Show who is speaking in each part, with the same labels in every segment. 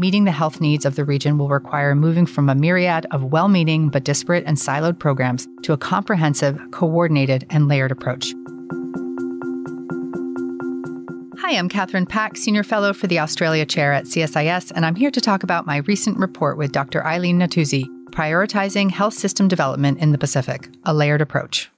Speaker 1: meeting the health needs of the region will require moving from a myriad of well-meaning but disparate and siloed programs to a comprehensive, coordinated, and layered approach. Hi, I'm Catherine Pack, Senior Fellow for the Australia Chair at CSIS, and I'm here to talk about my recent report with Dr. Eileen Natuzzi, Prioritizing Health System Development in the Pacific, a Layered Approach.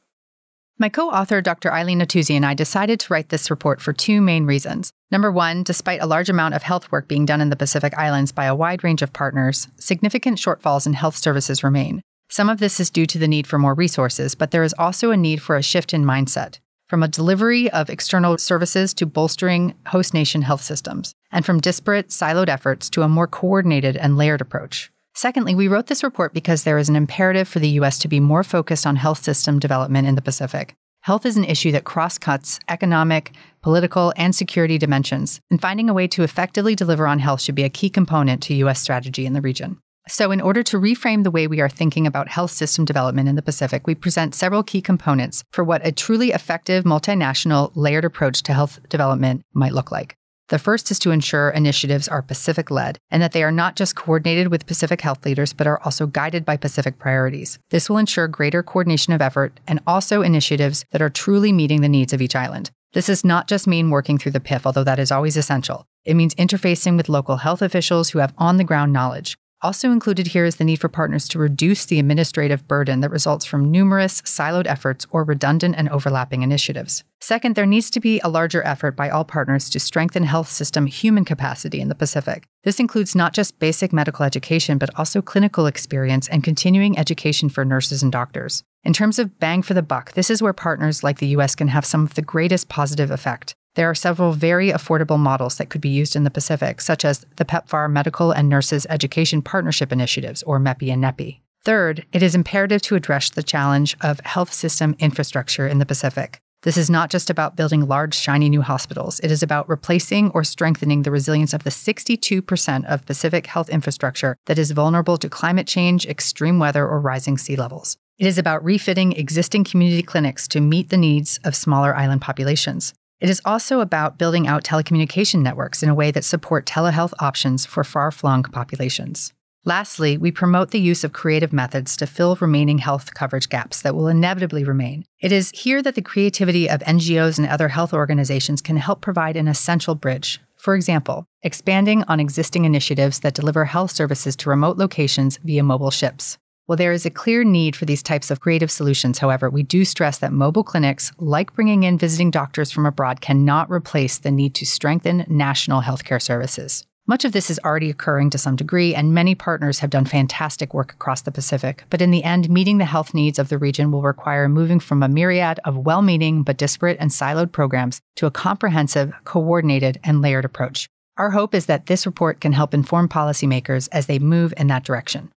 Speaker 1: My co-author, Dr. Eileen Natuzzi, and I decided to write this report for two main reasons. Number one, despite a large amount of health work being done in the Pacific Islands by a wide range of partners, significant shortfalls in health services remain. Some of this is due to the need for more resources, but there is also a need for a shift in mindset, from a delivery of external services to bolstering host nation health systems, and from disparate, siloed efforts to a more coordinated and layered approach. Secondly, we wrote this report because there is an imperative for the U.S. to be more focused on health system development in the Pacific. Health is an issue that cross-cuts economic, political, and security dimensions, and finding a way to effectively deliver on health should be a key component to U.S. strategy in the region. So in order to reframe the way we are thinking about health system development in the Pacific, we present several key components for what a truly effective, multinational, layered approach to health development might look like. The first is to ensure initiatives are Pacific-led and that they are not just coordinated with Pacific health leaders, but are also guided by Pacific priorities. This will ensure greater coordination of effort and also initiatives that are truly meeting the needs of each island. This does not just mean working through the PIF, although that is always essential. It means interfacing with local health officials who have on-the-ground knowledge. Also included here is the need for partners to reduce the administrative burden that results from numerous siloed efforts or redundant and overlapping initiatives. Second, there needs to be a larger effort by all partners to strengthen health system human capacity in the Pacific. This includes not just basic medical education, but also clinical experience and continuing education for nurses and doctors. In terms of bang for the buck, this is where partners like the U.S. can have some of the greatest positive effect. There are several very affordable models that could be used in the Pacific, such as the PEPFAR Medical and Nurses Education Partnership Initiatives, or MEPI and NEPI. Third, it is imperative to address the challenge of health system infrastructure in the Pacific. This is not just about building large, shiny new hospitals. It is about replacing or strengthening the resilience of the 62% of Pacific health infrastructure that is vulnerable to climate change, extreme weather, or rising sea levels. It is about refitting existing community clinics to meet the needs of smaller island populations. It is also about building out telecommunication networks in a way that support telehealth options for far-flung populations. Lastly, we promote the use of creative methods to fill remaining health coverage gaps that will inevitably remain. It is here that the creativity of NGOs and other health organizations can help provide an essential bridge. For example, expanding on existing initiatives that deliver health services to remote locations via mobile ships. While there is a clear need for these types of creative solutions, however, we do stress that mobile clinics, like bringing in visiting doctors from abroad, cannot replace the need to strengthen national healthcare services. Much of this is already occurring to some degree, and many partners have done fantastic work across the Pacific. But in the end, meeting the health needs of the region will require moving from a myriad of well-meaning but disparate and siloed programs to a comprehensive, coordinated, and layered approach. Our hope is that this report can help inform policymakers as they move in that direction.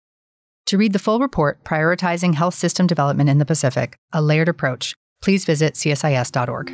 Speaker 1: To read the full report, Prioritizing Health System Development in the Pacific, a Layered Approach, please visit csis.org.